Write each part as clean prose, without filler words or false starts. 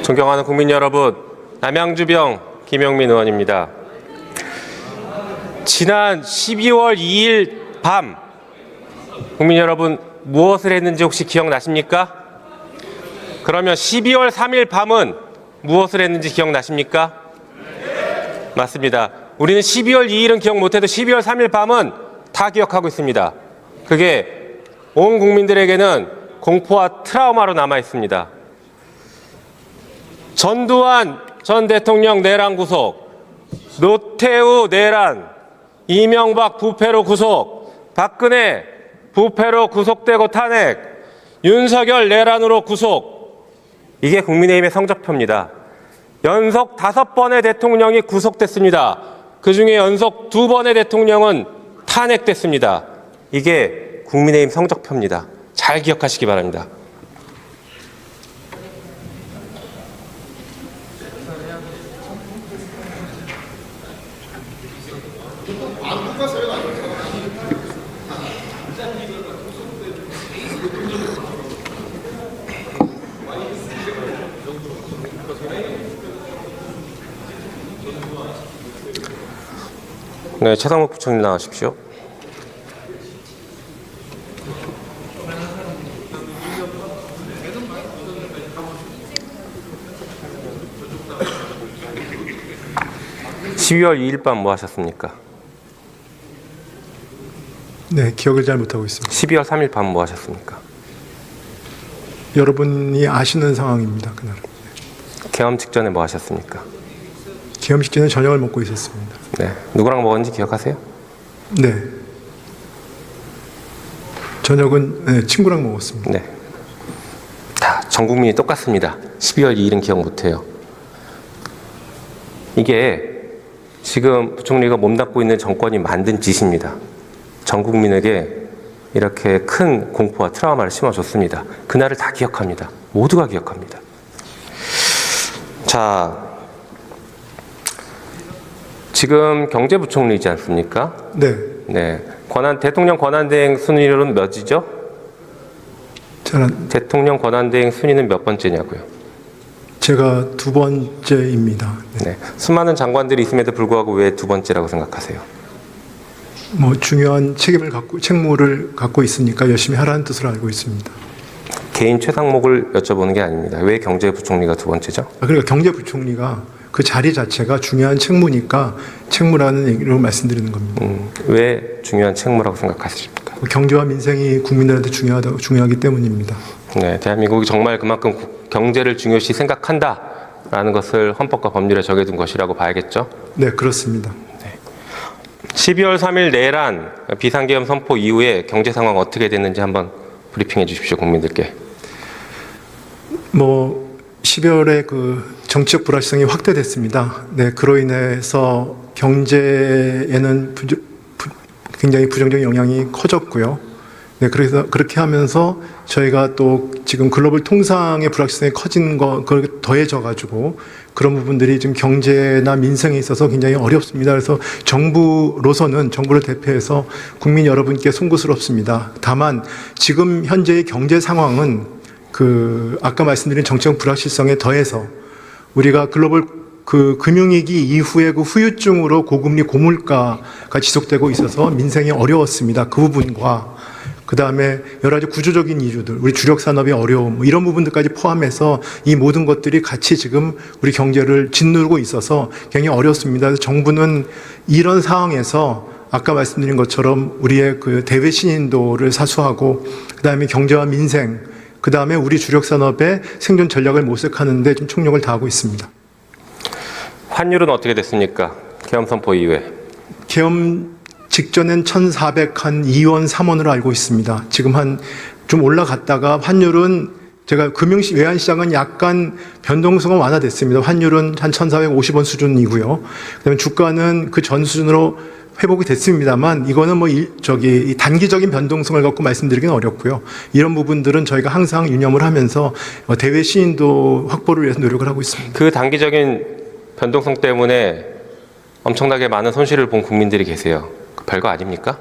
존경하는 국민 여러분, 남양주병 김영민 의원입니다. 지난 12월 2일 밤 국민 여러분 무엇을 했는지 혹시 기억나십니까? 그러면 12월 3일 밤은 무엇을 했는지 기억나십니까? 맞습니다. 우리는 12월 2일은 기억 못해도 12월 3일 밤은 다 기억하고 있습니다. 그게 온 국민들에게는 공포와 트라우마로 남아 있습니다. 전두환 전 대통령 내란 구속, 노태우 내란, 이명박 부패로 구속, 박근혜 부패로 구속되고 탄핵, 윤석열 내란으로 구속. 이게 국민의힘의 성적표입니다. 연속 5번의 대통령이 구속됐습니다. 그중에 연속 2번의 대통령은 탄핵됐습니다. 이게 국민의힘 성적표입니다. 잘 기억하시기 바랍니다. 네, 최상목 부총리 나와주십시오. (12월 2일) 밤 뭐 하셨습니까? 네, 기억을 잘 못하고 있습니다. 12월 3일 밤 뭐 하셨습니까? 여러분이 아시는 상황입니다. 그날. 계엄 직전에 뭐 하셨습니까? 계엄 직전에 저녁을 먹고 있었습니다. 네, 누구랑 먹었는지 기억하세요? 네. 저녁은 친구랑 먹었습니다. 네. 다 전 국민이 똑같습니다. 12월 2일은 기억 못해요. 이게 지금 부총리가 몸담고 있는 정권이 만든 짓입니다. 전 국민에게 이렇게 큰 공포와 트라우마를 심어줬습니다. 그날을 다 기억합니다. 모두가 기억합니다. 자, 지금 경제부총리이지 않습니까? 네. 네. 대통령 권한대행 순위로는 몇이죠? 저는 대통령 권한대행 순위는 몇 번째냐고요? 제가 2번째입니다. 네. 수많은 장관들이 있음에도 불구하고 왜 2번째라고 생각하세요? 뭐 중요한 책무를 갖고 있으니까 열심히 하라는 뜻으로 알고 있습니다. 개인 최상목을 여쭤보는 게 아닙니다. 왜 경제부총리가 2번째죠? 그러니까 경제부총리가 그 자리 자체가 중요한 책무니까 책무라는 얘기로 말씀드리는 겁니다. 왜 중요한 책무라고 생각하십니까? 경제와 민생이 국민들한테 중요하기 때문입니다. 네, 대한민국이 정말 그만큼 경제를 중요시 생각한다라는 것을 헌법과 법률에 정해둔 것이라고 봐야겠죠? 네, 그렇습니다. 12월 3일 내란 비상계엄 선포 이후에 경제 상황 어떻게 됐는지 한번 브리핑해 주십시오, 국민들께. 12월에 그 정치적 불확실성이 확대됐습니다. 네, 그로 인해서 경제에는 굉장히 부정적인 영향이 커졌고요. 네, 그래서 그렇게 하면서 저희가 또 지금 글로벌 통상의 불확실성이 커진 그걸 더해져가지고 그런 부분들이 지금 경제나 민생에 있어서 굉장히 어렵습니다. 그래서 정부를 대표해서 국민 여러분께 송구스럽습니다. 다만 지금 현재의 경제 상황은 아까 말씀드린 정치적 불확실성에 더해서 우리가 글로벌 금융위기 이후에 후유증으로 고금리 고물가가 지속되고 있어서 민생이 어려웠습니다. 그 부분과 그 다음에 여러 가지 구조적인 이유들, 우리 주력 산업의 어려움, 이런 부분들까지 포함해서 이 모든 것들이 같이 지금 우리 경제를 짓누르고 있어서 굉장히 어렵습니다. 그래서 정부는 이런 상황에서 아까 말씀드린 것처럼 우리의 대외 신인도를 사수하고 그 다음에 경제와 민생, 그 다음에 우리 주력 산업의 생존 전략을 모색하는 데 좀 총력을 다하고 있습니다. 환율은 어떻게 됐습니까? 계엄 선포 이후에. 계엄 직전엔 1,402원, 3원으로 알고 있습니다. 지금 좀 올라갔다가 환율은 제가 외환시장은 약간 변동성은 완화됐습니다. 환율은 한 1,450원 수준이고요. 그다음에 주가는 그 전 수준으로 회복이 됐습니다만 이거는 단기적인 변동성을 갖고 말씀드리기는 어렵고요. 이런 부분들은 저희가 항상 유념을 하면서 대외 신인도 확보를 위해서 노력을 하고 있습니다. 그 단기적인 변동성 때문에 엄청나게 많은 손실을 본 국민들이 계세요. 별거 아닙니까?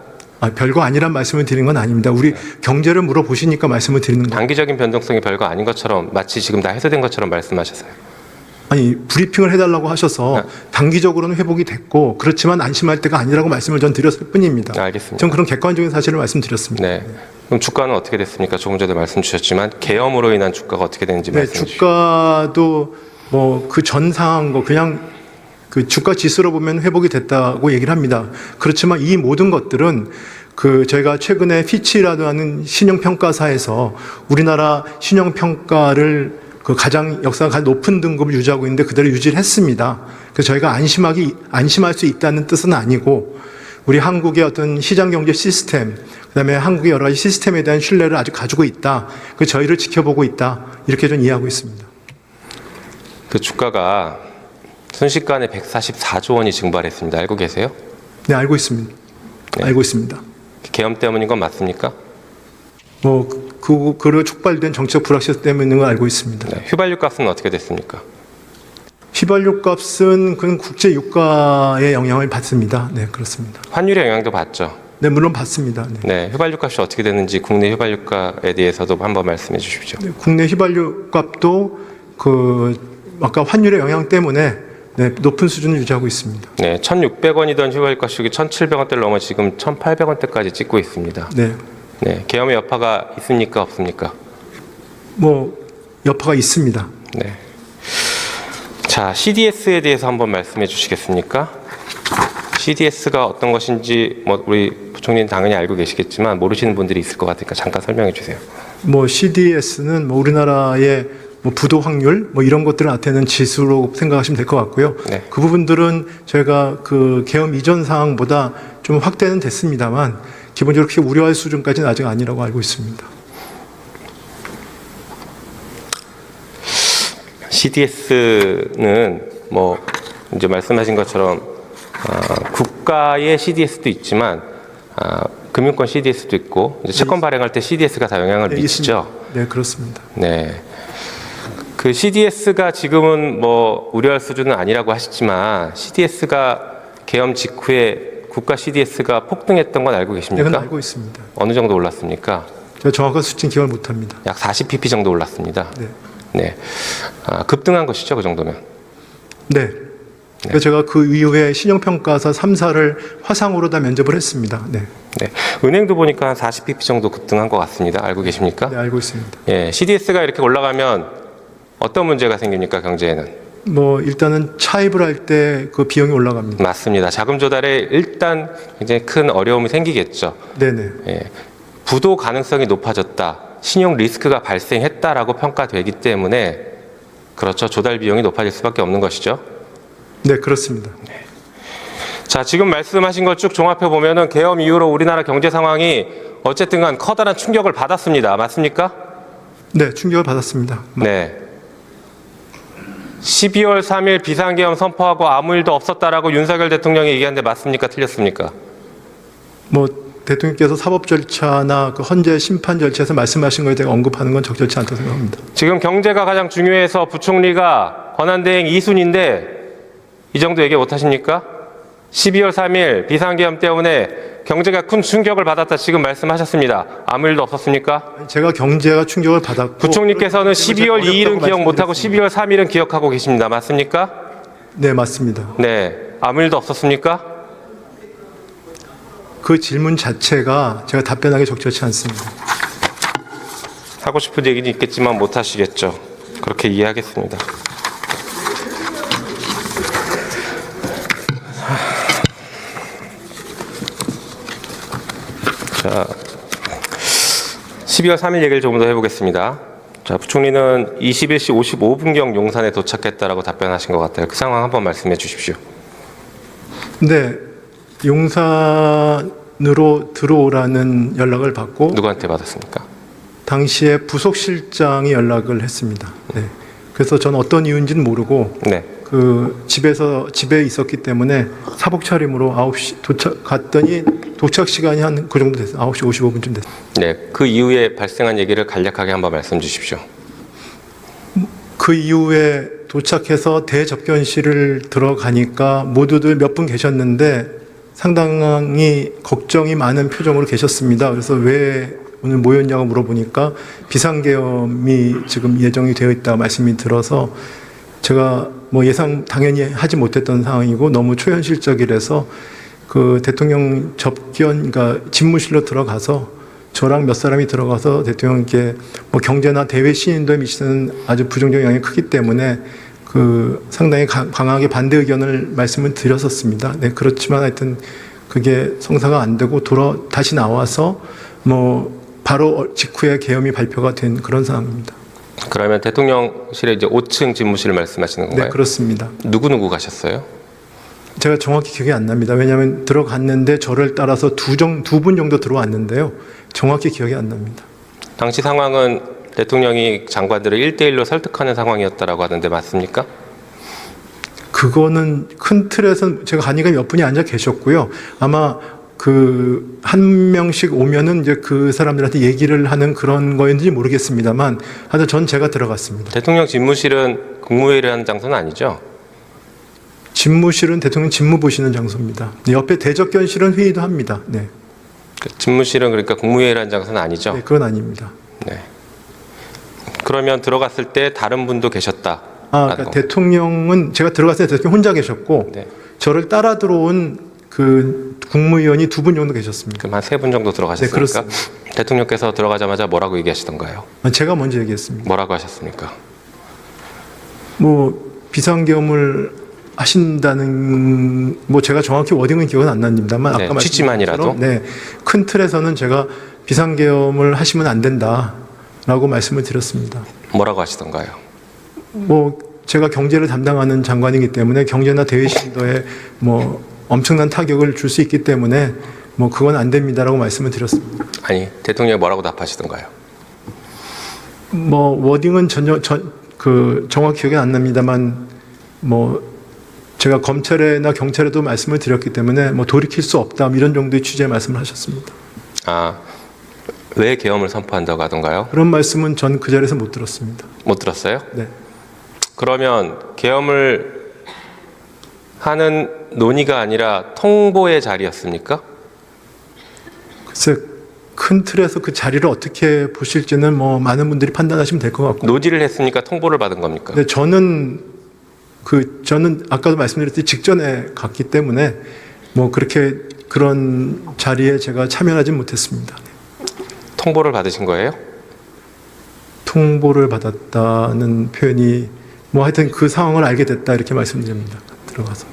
별거 아니란 말씀을 드리는 건 아닙니다. 우리 경제를 물어보시니까 말씀을 드리는 겁니다. 단기적인 변동성이 별거 아닌 것처럼 마치 지금 다 해소된 것처럼 말씀하셨어요. 아니 브리핑을 해달라고 하셔서 네. 단기적으로는 회복이 됐고 그렇지만 안심할 때가 아니라고 말씀을 전 드렸을 뿐입니다. 알겠습니다. 전 그런 객관적인 사실을 말씀드렸습니다. 네. 그럼 주가는 어떻게 됐습니까? 조금 전에 말씀 주셨지만 계엄으로 인한 주가가 어떻게 되는지 네, 말씀해 주시죠. 주가도 뭐 그 전 상한 거 그냥 그 주가 지수로 보면 회복이 됐다고 얘기를 합니다. 그렇지만 이 모든 것들은 그 저희가 최근에 피치라도 하는 신용평가사에서 우리나라 신용평가를 그 가장 역사가 가장 높은 등급을 유지하고 있는데 그대로 유지를 했습니다. 그래서 저희가 안심할 수 있다는 뜻은 아니고 우리 한국의 어떤 시장 경제 시스템, 그다음에 한국의 여러 가지 시스템에 대한 신뢰를 아직 가지고 있다. 그 저희를 지켜보고 있다. 이렇게 좀 이해하고 있습니다. 그 주가가 순식간에 144조 원이 증발했습니다. 알고 계세요? 네, 알고 있습니다. 네. 알고 있습니다. 계엄 때문인 건 맞습니까? 그로 촉발된 정치적 불확실성 때문인 걸 알고 있습니다. 네. 휘발유 값은 어떻게 됐습니까? 휘발유 값은 그건 국제 유가의 영향을 받습니다. 네, 그렇습니다. 환율의 영향도 받죠. 네, 물론 받습니다. 네. 네. 휘발유 값이 어떻게 됐는지 국내 휘발유 값에 대해서도 한번 말씀해 주십시오. 네, 국내 휘발유 값도 아까 환율의 영향 때문에 네, 높은 수준을 유지하고 있습니다. 네. 1,600원이던 휘발유 값이 1,700원대를 넘어 지금 1,800원대까지 찍고 있습니다. 네, 네. 계엄의 여파가 있습니까? 없습니까? 여파가 있습니다. 네. 자, CDS에 대해서 한번 말씀해 주시겠습니까? CDS가 어떤 것인지 우리 부총리는 당연히 알고 계시겠지만 모르시는 분들이 있을 것 같으니까 잠깐 설명해 주세요. CDS는 우리나라의 부도 확률 이런 것들을 나타내는 지수로 생각하시면 될 것 같고요. 네. 그 부분들은 저희가 그 계엄 이전 상황보다 좀 확대는 됐습니다만 기본적으로 그렇게 우려할 수준까지는 아직 아니라고 알고 있습니다. CDS는 이제 말씀하신 것처럼 국가의 CDS도 있지만 금융권 CDS도 있고 이제 채권 발행할 때 CDS가 다 영향을 네, 미치죠. 있습니다. 네, 그렇습니다. 네. 그 CDS가 지금은 우려할 수준은 아니라고 하시지만 CDS가 계엄 직후에 국가 CDS가 폭등했던 건 알고 네, 계십니까? 그건 알고 있습니다. 어느 정도 올랐습니까? 제가 정확한 수치는 기억을 못합니다. 약 40pp 정도 올랐습니다. 네, 네. 급등한 것이죠, 그 정도면. 네. 그래서 제가 그 이후에 신용평가사 3사를 화상으로 다 면접을 했습니다. 네, 네. 은행도 보니까 한 40pp 정도 급등한 것 같습니다. 알고 계십니까? 네, 알고 있습니다. 예, CDS가 이렇게 올라가면 어떤 문제가 생깁니까, 경제에는? 일단은 차입을 할 때 그 비용이 올라갑니다. 맞습니다. 자금 조달에 일단 굉장히 큰 어려움이 생기겠죠. 네네. 예, 부도 가능성이 높아졌다. 신용 리스크가 발생했다라고 평가되기 때문에 그렇죠. 조달 비용이 높아질 수밖에 없는 것이죠. 네, 그렇습니다. 자, 지금 말씀하신 것 쭉 종합해 보면은 계엄 이후로 우리나라 경제 상황이 어쨌든 간 커다란 충격을 받았습니다. 맞습니까? 네, 충격을 받았습니다. 네. 12월 3일 비상계엄 선포하고 아무 일도 없었다라고 윤석열 대통령이 얘기하는데 맞습니까? 틀렸습니까? 대통령께서 사법 절차나 그 헌재 심판 절차에서 말씀하신 거에 대해 언급하는 건 적절치 않다고 생각합니다. 지금 경제가 가장 중요해서 부총리가 권한대행 2순인데 이 정도 얘기 못 하십니까? 12월 3일 비상계엄 때문에 경제가 큰 충격을 받았다 지금 말씀하셨습니다. 아무 일도 없었습니까? 제가 경제가 충격을 받았고 부총리께서는 12월 2일은 기억 못하고 말씀드렸습니다. 12월 3일은 기억하고 계십니다. 맞습니까? 네, 맞습니다. 네. 아무 일도 없었습니까? 그 질문 자체가 제가 답변하기 적절치 않습니다. 하고 싶은 얘기는 있겠지만 못 하시겠죠. 그렇게 이해하겠습니다. 자, 12월 3일 얘기를 좀 더 해보겠습니다. 자, 부총리는 21시 55분경 용산에 도착했다라고 답변하신 것 같아요. 그 상황 한번 말씀해 주십시오. 네, 용산으로 들어오라는 연락을 받고 누구한테 받았습니까? 당시에 부속실장이 연락을 했습니다. 네, 그래서 저는 어떤 이유인지는 모르고 네. 집에 있었기 때문에 사복 차림으로 9시 갔더니 도착 시간이 한 그 정도 됐어요. 9시 55분쯤 됐어요. 네. 그 이후에 발생한 얘기를 간략하게 한번 말씀 주십시오. 그 이후에 도착해서 대접견실을 들어가니까 모두들 몇 분 계셨는데 상당히 걱정이 많은 표정으로 계셨습니다. 그래서 왜 오늘 모였냐고 물어보니까 비상계엄이 지금 예정이 되어 있다 말씀이 들어서 제가 뭐 예상 당연히 하지 못했던 상황이고 너무 초현실적이라서 그 대통령 접견, 그러니까 집무실로 들어가서 저랑 몇 사람이 들어가서 대통령께 뭐 경제나 대외 신인도에 미치는 아주 부정적 영향이 크기 때문에 그 상당히 강하게 반대 의견을 말씀을 드렸었습니다. 네, 그렇지만 하여튼 그게 성사가 안 되고 다시 나와서 뭐 바로 직후에 계엄이 발표가 된 그런 상황입니다. 그러면 대통령실에 이제 5층 집무실을 말씀하시는 건가요? 네, 그렇습니다. 누구 가셨어요? 제가 정확히 기억이 안 납니다. 왜냐하면 들어갔는데 저를 따라서 두 분 정도 들어왔는데요. 정확히 기억이 안 납니다. 당시 상황은 대통령이 장관들을 1대1로 설득하는 상황이었다라고 하는데 맞습니까? 그거는 큰 틀에서 제가 가니까 몇 분이 앉아 계셨고요. 아마 그 한 명씩 오면은 이제 그 사람들한테 얘기를 하는 그런 거였는지 모르겠습니다만 하여튼 전 제가 들어갔습니다. 대통령 집무실은 국무회의를 하는 장소는 아니죠? 집무실은 대통령 집무 보시는 장소입니다. 네, 옆에 대접견실은 회의도 합니다. 네. 집무실은 그러니까 국무회의를 하는 장소는 아니죠? 네, 그건 아닙니다. 네. 그러면 들어갔을 때 다른 분도 계셨다. 그러니까 대통령은 제가 들어갔을 때 대통령 혼자 계셨고 네. 저를 따라 들어온 그 국무위원이 두 분 정도 계셨습니다. 그럼 한 3분 정도 들어가셨습니까? 네, 그렇습니다. 대통령께서 들어가자마자 뭐라고 얘기하시던가요? 제가 먼저 얘기했습니다. 뭐라고 하셨습니까? 뭐 비상계엄을 하신다는 뭐 제가 정확히 워딩은 기억은 안 납니다만 네, 아까 취지만이라도? 네, 큰 틀에서는 제가 비상계엄을 하시면 안 된다라고 말씀을 드렸습니다. 뭐라고 하시던가요? 뭐 제가 경제를 담당하는 장관이기 때문에 경제나 대외 신도에 뭐 엄청난 타격을 줄 수 있기 때문에 뭐 그건 안 됩니다라고 말씀을 드렸습니다. 아니 대통령이 뭐라고 답하시던가요? 뭐 워딩은 정확히 기억이 안 납니다만 뭐 제가 검찰에나 경찰에도 말씀을 드렸기 때문에 뭐 돌이킬 수 없다 이런 정도의 취지의 말씀을 하셨습니다. 왜 계엄을 선포한다고 하던가요? 그런 말씀은 전 그 자리에서 못 들었습니다. 못 들었어요? 네. 그러면 계엄을 하는 논의가 아니라 통보의 자리였습니까? 글쎄 큰 틀에서 그 자리를 어떻게 보실지는 뭐 많은 분들이 판단하시면 될 것 같고. 노지를 했으니까 통보를 받은 겁니까? 네, 저는 아까도 말씀드렸듯이 직전에 갔기 때문에 뭐 그렇게 그런 자리에 제가 참여하지 못했습니다. 통보를 받으신 거예요? 통보를 받았다는 표현이 뭐 하여튼 그 상황을 알게 됐다 이렇게 말씀드립니다. 들어가서.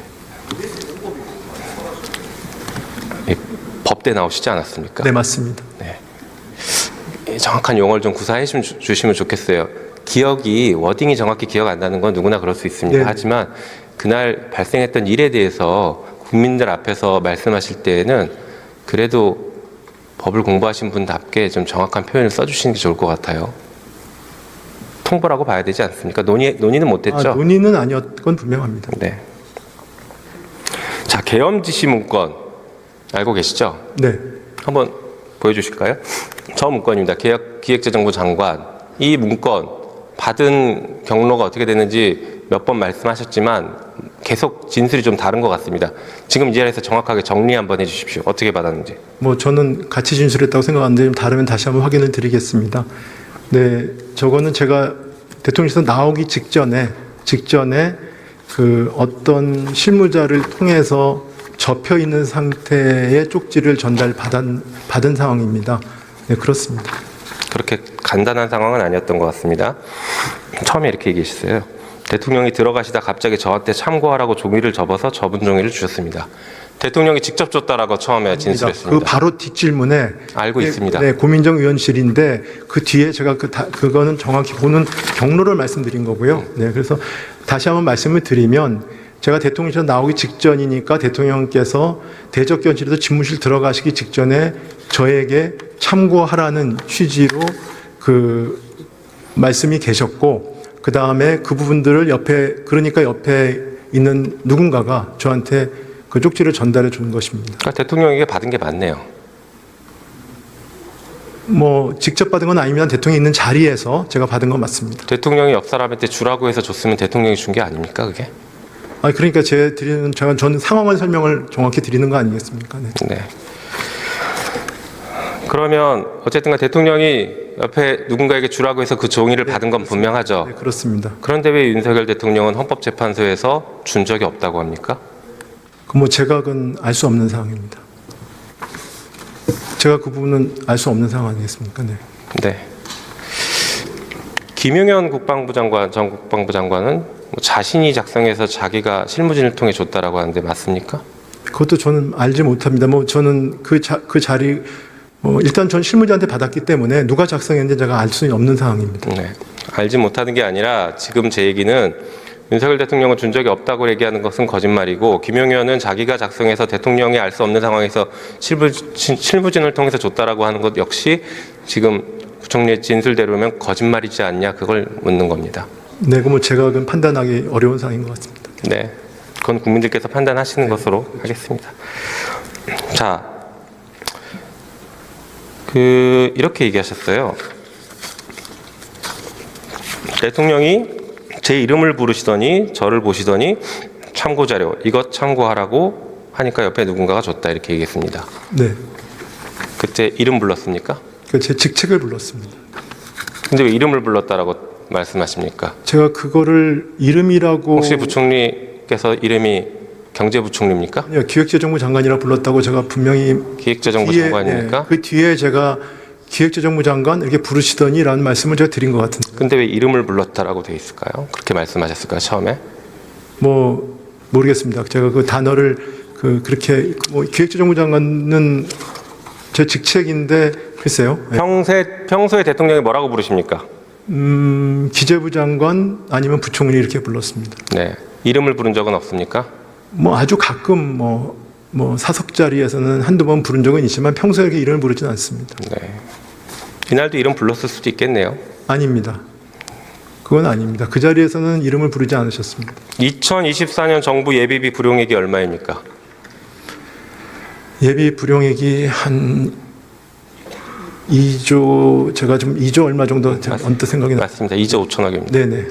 법대 나오시지 않았습니까? 네, 맞습니다. 네. 정확한 용어를 좀 구사해 주시면 좋겠어요. 워딩이 정확히 기억 안 나는 건 누구나 그럴 수 있습니다. 네. 하지만 그날 발생했던 일에 대해서 국민들 앞에서 말씀하실 때에는 그래도 법을 공부하신 분답게 좀 정확한 표현을 써주시는 게 좋을 것 같아요. 통보라고 봐야 되지 않습니까? 논의는 못했죠? 논의는 아니었건 분명합니다. 네. 자, 계엄 지시 문건 알고 계시죠? 네. 한번 보여주실까요? 저 문건입니다. 기획재정부 장관. 이 문건 받은 경로가 어떻게 되는지 몇 번 말씀하셨지만 계속 진술이 좀 다른 것 같습니다. 지금 이 자리에서 정확하게 정리 한번 해주십시오. 어떻게 받았는지. 뭐 저는 같이 진술했다고 생각하는데 좀 다르면 다시 한번 확인을 드리겠습니다. 네, 저거는 제가 대통령실에서 나오기 직전에 그 어떤 실무자를 통해서 접혀 있는 상태의 쪽지를 받은 상황입니다. 네, 그렇습니다. 그렇게 간단한 상황은 아니었던 것 같습니다. 처음에 이렇게 얘기했어요. 대통령이 들어가시다 갑자기 저한테 참고하라고 종이를 접어서 접은 종이를 주셨습니다. 대통령이 직접 줬다라고 처음에 진술했습니다. 그 바로 뒷질문에 알고 있습니다. 네, 고민정 의원실인데 그 뒤에 제가 그거는 정확히 보는 경로를 말씀드린 거고요. 네, 그래서 다시 한번 말씀을 드리면 제가 대통령실에서 나오기 직전이니까 대통령께서 대접견실에서 집무실 들어가시기 직전에 저에게 참고하라는 취지로 그 말씀이 계셨고 그 다음에 그 부분들을 옆에 있는 누군가가 저한테 그 쪽지를 전달해 준 것입니다. 그러니까 대통령에게 받은 게 맞네요. 뭐 직접 받은 건 아니면 대통령이 있는 자리에서 제가 받은 건 맞습니다. 대통령이 옆 사람한테 주라고 해서 줬으면 대통령이 준 게 아닙니까, 그게? 그러니까 저는 상황을 설명을 정확히 드리는 거 아니겠습니까? 네. 네. 그러면 어쨌든 대통령이 옆에 누군가에게 주라고 해서 그 종이를 받은 건 분명하죠. 네, 그렇습니다. 그런데 왜 윤석열 대통령은 헌법재판소에서 준 적이 없다고 합니까? 그 뭐 제가 그건 알 수 없는 상황입니다. 제가 그 부분은 알 수 없는 상황 아니겠습니까? 네. 네. 김용현 국방부 장관, 전 국방부 장관은 뭐 자신이 작성해서 자기가 실무진을 통해 줬다라고 하는데 맞습니까? 그것도 저는 알지 못합니다. 뭐 저는 그 자리 일단 전 실무자한테 받았기 때문에 누가 작성했는지 제가 알 수는 없는 상황입니다. 네. 알지 못하는 게 아니라 지금 제 얘기는 윤석열 대통령은 준 적이 없다고 얘기하는 것은 거짓말이고 김용현은 자기가 작성해서 대통령이 알 수 없는 상황에서 실무진을 통해서 줬다라고 하는 것 역시 지금 부총리의 진술대로면 거짓말이지 않냐 그걸 묻는 겁니다. 네, 그 뭐 제가 그건 판단하기 어려운 상황인 것 같습니다. 네. 그건 국민들께서 판단하시는 것으로 하겠습니다. 자, 이렇게 얘기하셨어요. 대통령이 제 이름을 부르시더니 저를 보시더니 참고 자료 이것 참고하라고 하니까 옆에 누군가가 줬다 이렇게 얘기했습니다. 네, 그때 이름 불렀습니까? 제 직책을 불렀습니다. 근데 왜 이름을 불렀다라고 말씀하십니까? 제가 그거를 이름이라고 혹시 부총리께서 이름이 경제부총리입니까? 아니요, 기획재정부 장관이라 불렀다고 제가 분명히 기획재정부 뒤에, 장관입니까? 네, 그 뒤에 제가 기획재정부 장관 이렇게 부르시더니라는 말씀을 제가 드린 것 같은데. 근데 왜 이름을 불렀다라고 돼 있을까요? 그렇게 말씀하셨을까요? 처음에? 뭐 모르겠습니다. 제가 그 단어를 그렇게 뭐 기획재정부 장관은 제 직책인데 글쎄요. 네. 평소에 대통령이 뭐라고 부르십니까? 기재부 장관 아니면 부총리 이렇게 불렀습니다. 네. 이름을 부른 적은 없습니까? 뭐 아주 가끔 뭐 사석 자리에서는 한두 번 부른 적은 있지만 평소에 이렇게 이름을 부르지는 않습니다. 네. 이날도 이름 불렀을 수도 있겠네요. 아닙니다. 그건 아닙니다. 그 자리에서는 이름을 부르지 않으셨습니다. 2024년 정부 예비비 불용액이 얼마입니까? 예비 불용액이 한 2조, 제가 좀 2조 얼마 정도 제가 언뜻 생각이 나. 맞습니다. 2조 5천억입니다. 네네.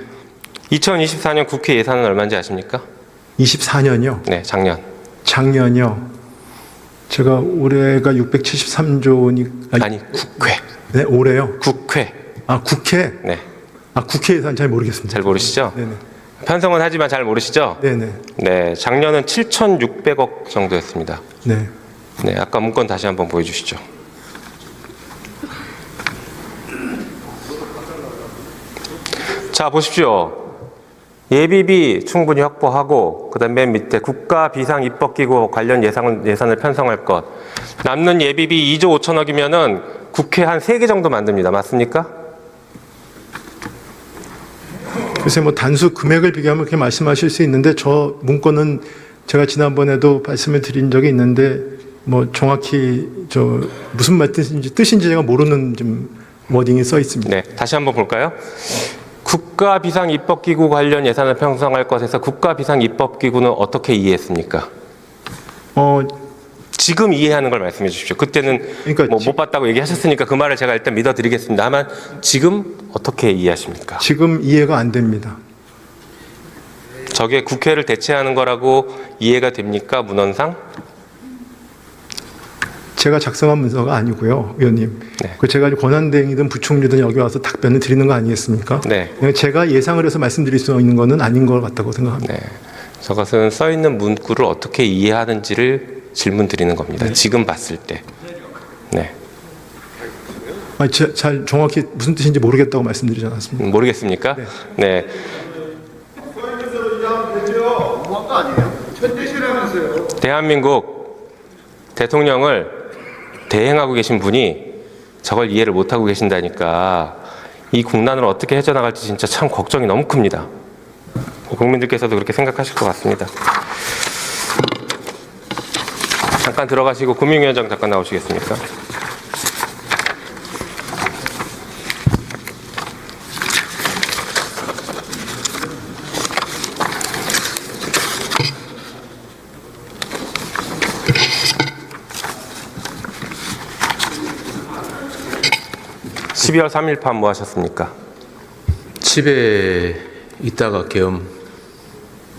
2024년 국회 예산은 얼마인지 아십니까? 24년이요. 네, 작년. 작년이요. 제가 올해가 673조니 아니, 국회. 네, 올해요. 국회. 아, 국회. 네. 아, 국회 예산 잘 모르겠습니다. 잘 모르시죠? 네네. 편성은 하지만 잘 모르시죠? 네네. 네, 작년은 7,600억 정도였습니다. 네. 네, 아까 문건 다시 한번 보여주시죠. 자, 보십시오. 예비비 충분히 확보하고 그다음 맨 밑에 국가 비상 입법기구 관련 예산을 편성할 것. 남는 예비비 2조 5천억이면은 국회 한 3개 정도 만듭니다. 맞습니까? 글쎄 뭐 단수 금액을 비교하면 그렇게 말씀하실 수 있는데 저 문건은 제가 지난번에도 말씀을 드린 적이 있는데 뭐 정확히 저 무슨 말 뜻인지 제가 모르는 좀 워딩이 써 있습니다. 네, 다시 한번 볼까요? 국가 비상 입법기구 관련 예산을 편성할 것에서 국가 비상 입법기구는 어떻게 이해했습니까? 지금 이해하는 걸 말씀해 주십시오. 그때는 그러니까 뭐 못 봤다고 얘기하셨으니까 그 말을 제가 일단 믿어드리겠습니다. 다만 지금 어떻게 이해하십니까? 지금 이해가 안 됩니다. 저게 국회를 대체하는 거라고 이해가 됩니까? 문헌상? 제가 작성한 문서가 아니고요, 의원님. 네. 그 제가 권한대행이든 부총리든 여기 와서 답변을 드리는 거 아니겠습니까? 네. 제가 예상을 해서 말씀드릴 수 있는 거는 아닌 것 같다고 생각합니다. 네. 저것은 써 있는 문구를 어떻게 이해하는지를 질문 드리는 겁니다. 네. 지금 봤을 때. 네. 아니, 잘 정확히 무슨 뜻인지 모르겠다고 말씀드리지 않았습니까? 모르겠습니까? 네. 대한민국 대통령을 대행하고 계신 분이 저걸 이해를 못하고 계신다니까 이 국난을 어떻게 헤쳐나갈지 진짜 참 걱정이 너무 큽니다. 국민들께서도 그렇게 생각하실 것 같습니다. 잠깐 들어가시고 금융위원장 잠깐 나오시겠습니까? (12월 3일) 밤 뭐 하셨습니까? 집에 있다가 계엄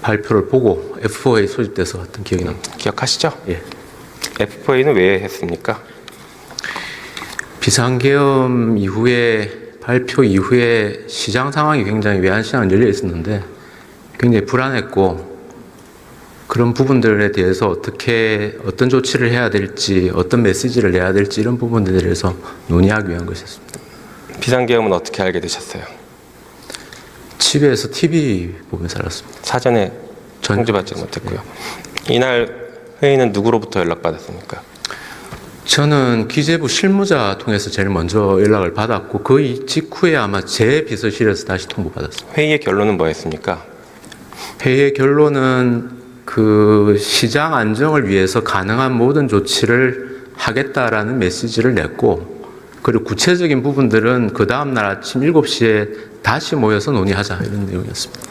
발표를 보고 F4에 소집돼서 왔던 기억이 납니다. 기억하시죠? 예. F4A는 왜 했습니까? 비상계엄 이후에 발표 이후에 시장 상황이 굉장히 외환시장은 열려 있었는데 굉장히 불안했고 그런 부분들에 대해서 어떤 조치를 해야 될지 어떤 메시지를 내야 될지 이런 부분들에 대해서 논의하기 위한 것이었습니다. 비상계엄은 어떻게 알게 되셨어요? 집에서 TV 보면서 알았습니다. 사전에 통지받지 못했고요. 이날 회의는 누구로부터 연락받았습니까? 저는 기재부 실무자 통해서 제일 먼저 연락을 받았고 그 직후에 아마 제 비서실에서 다시 통보받았습니다. 회의의 결론은 뭐였습니까? 회의의 결론은 그 시장 안정을 위해서 가능한 모든 조치를 하겠다라는 메시지를 냈고 그리고 구체적인 부분들은 그 다음날 아침 7시에 다시 모여서 논의하자 이런 내용이었습니다.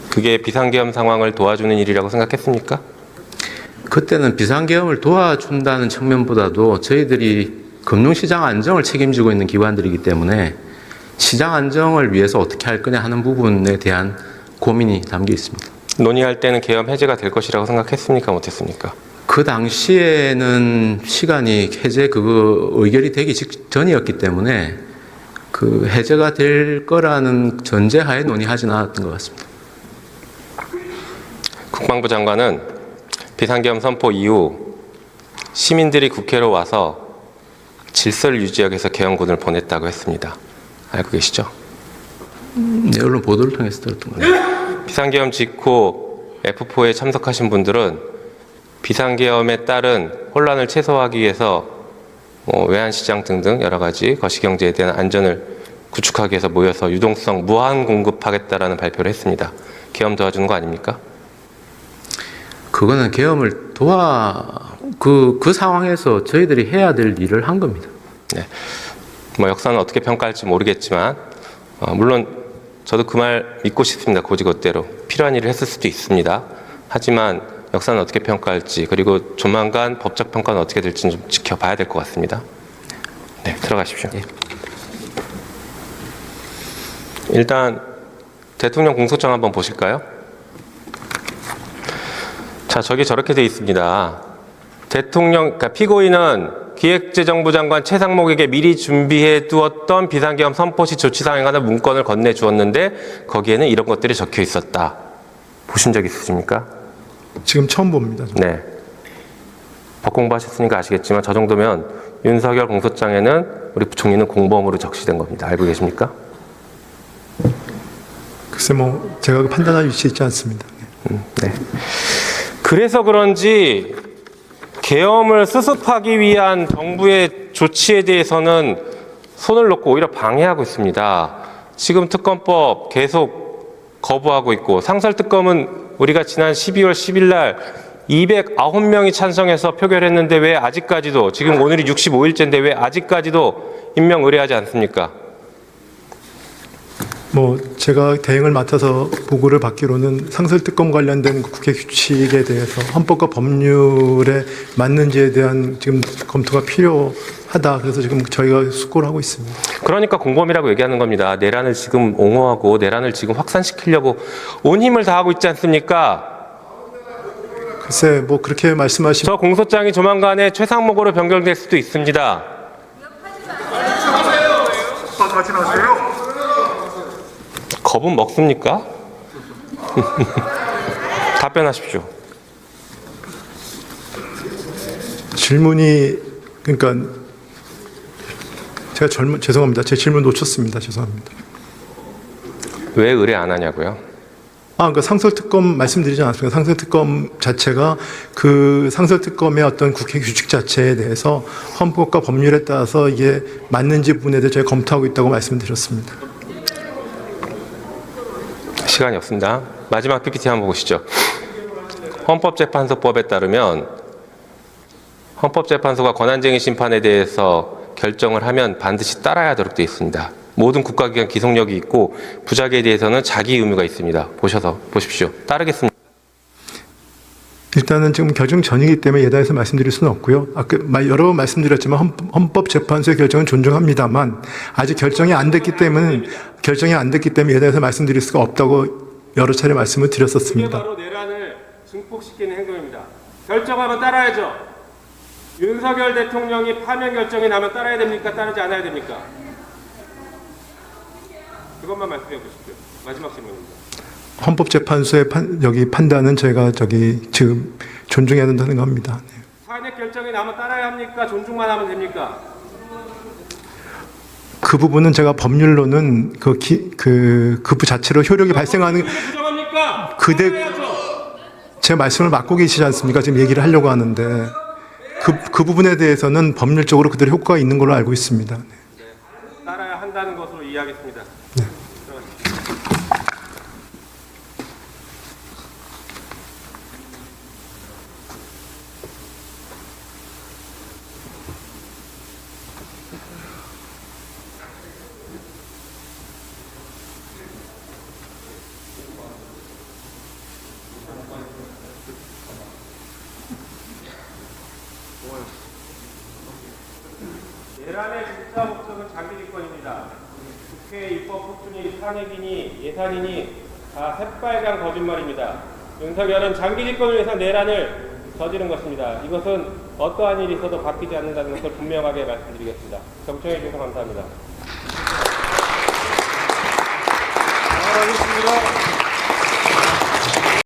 그게 비상계엄 상황을 도와주는 일이라고 생각했습니까? 그때는 비상계엄을 도와준다는 측면보다도 저희들이 금융시장 안정을 책임지고 있는 기관들이기 때문에 시장 안정을 위해서 어떻게 할 거냐 하는 부분에 대한 고민이 담겨 있습니다. 논의할 때는 계엄 해제가 될 것이라고 생각했습니까? 못했습니까? 그 당시에는 시간이 해제 의결이 되기 직전이었기 때문에 그 해제가 될 거라는 전제하에 논의하지는 않았던 것 같습니다. 국방부 장관은 비상계엄 선포 이후 시민들이 국회로 와서 질서를 유지하기 위해서 계엄군을 보냈다고 했습니다. 알고 계시죠? 네, 언론 보도를 통해서 들었던 겁니다. 비상계엄 직후 F4에 참석하신 분들은 비상계엄에 따른 혼란을 최소화하기 위해서 외환시장 등등 여러 가지 거시경제에 대한 안전을 구축하기 위해서 모여서 유동성 무한 공급하겠다라는 발표를 했습니다. 계엄 도와주는 거 아닙니까? 그거는 계엄을 그 상황에서 저희들이 해야 될 일을 한 겁니다. 네. 역사는 어떻게 평가할지 모르겠지만 물론 저도 그 말 믿고 싶습니다. 고지것대로 필요한 일을 했을 수도 있습니다. 하지만 역사는 어떻게 평가할지 그리고 조만간 법적 평가는 어떻게 될지는 좀 지켜봐야 될 것 같습니다. 네, 들어가십시오. 예. 일단 대통령 공소장 한번 보실까요? 자, 저기 저렇게 돼 있습니다. 그러니까 피고인은 기획재정부 장관 최상목에게 미리 준비해 두었던 비상계엄 선포 시 조치사항에 관한 문건을 건네주었는데 거기에는 이런 것들이 적혀 있었다. 보신 적 있으십니까? 지금 처음 봅니다. 네. 법 공부하셨으니까 아시겠지만 저 정도면 윤석열 공소장에는 우리 부총리는 공범으로 적시된 겁니다. 알고 계십니까? 글쎄 제가 판단할 위치에 있지 않습니다. 네. 그래서 그런지 계엄을 수습하기 위한 정부의 조치에 대해서는 손을 놓고 오히려 방해하고 있습니다. 지금 특검법 계속 거부하고 있고 상설특검은 우리가 지난 12월 10일 날 209명이 찬성해서 표결했는데 왜 아직까지도 지금 오늘이 65일째인데 왜 아직까지도 임명 의뢰하지 않습니까? 제가 대행을 맡아서 보고를 받기로는 상설특검 관련된 국회 규칙에 대해서 헌법과 법률에 맞는지에 대한 지금 검토가 필요하다. 그래서 지금 저희가 숙고를 하고 있습니다. 그러니까 공범이라고 얘기하는 겁니다. 내란을 지금 옹호하고 내란을 지금 확산시키려고 온 힘을 다하고 있지 않습니까? 글쎄 그렇게 말씀하시면 저 공소장이 조만간에 최상목으로 변경될 수도 있습니다. 겁은 먹습니까? 답변하십시오. 질문이 그러니까 제가 죄송합니다. 제 질문 놓쳤습니다. 죄송합니다. 왜 의뢰 안 하냐고요? 그러니까 상설특검 말씀드리지 않았습니까? 상설특검 자체가 그 상설특검의 어떤 국회 규칙 자체에 대해서 헌법과 법률에 따라서 이게 맞는지 부분에 대해 저희가 검토하고 있다고 말씀드렸습니다. 시간이 없습니다. 마지막 PPT 한번 보시죠. 헌법재판소법에 따르면 헌법재판소가 권한쟁의 심판에 대해서 결정을 하면 반드시 따라야 하도록 되어 있습니다. 모든 국가기관 기속력이 있고 부작위에 대해서는 자기 의무가 있습니다. 보셔서 보십시오. 따르겠습니다. 일단은 지금 결정 전이기 때문에 예단해서 말씀드릴 수는 없고요. 아까 여러 번 말씀드렸지만 헌법재판소의 결정은 존중합니다만 아직 결정이 안 됐기 때문에 예단해서 말씀드릴 수가 없다고 여러 차례 말씀을 드렸었습니다. 이게 바로 내란을 증폭시키는 행동입니다. 결정하면 따라야죠. 윤석열 대통령이 파면 결정이 나면 따라야 됩니까? 따르지 않아야 됩니까? 그것만 말씀해 보십시오. 마지막 질문입니다. 헌법재판소의 판단은 제가 지금 존중해야 된다는 생각합니다. 네. 탄핵 결정이 나면 따라야 합니까? 존중만 하면 됩니까? 그 부분은 제가 법률로는 그 자체로 효력이 발생하는 부정합니까? 그대- 따라야죠. 제 말씀을 막고 계시지 않습니까? 지금 얘기를 하려고 하는데 그 부분에 대해서는 법률적으로 그대로 효과가 있는 걸로 알고 있습니다. 네. 따라야 한다는 것으로 이해하겠습니다. 내란의 진짜 목적은 장기 집권입니다. 국회 입법 폭준이 탄핵이니 예산이니 다 새빨간 거짓말입니다. 윤석열은 장기 집권을 위해서 내란을 저지른 것입니다. 이것은 어떠한 일이 있어도 바뀌지 않는다는 것을 분명하게 말씀드리겠습니다. 경청해 주셔서 감사합니다.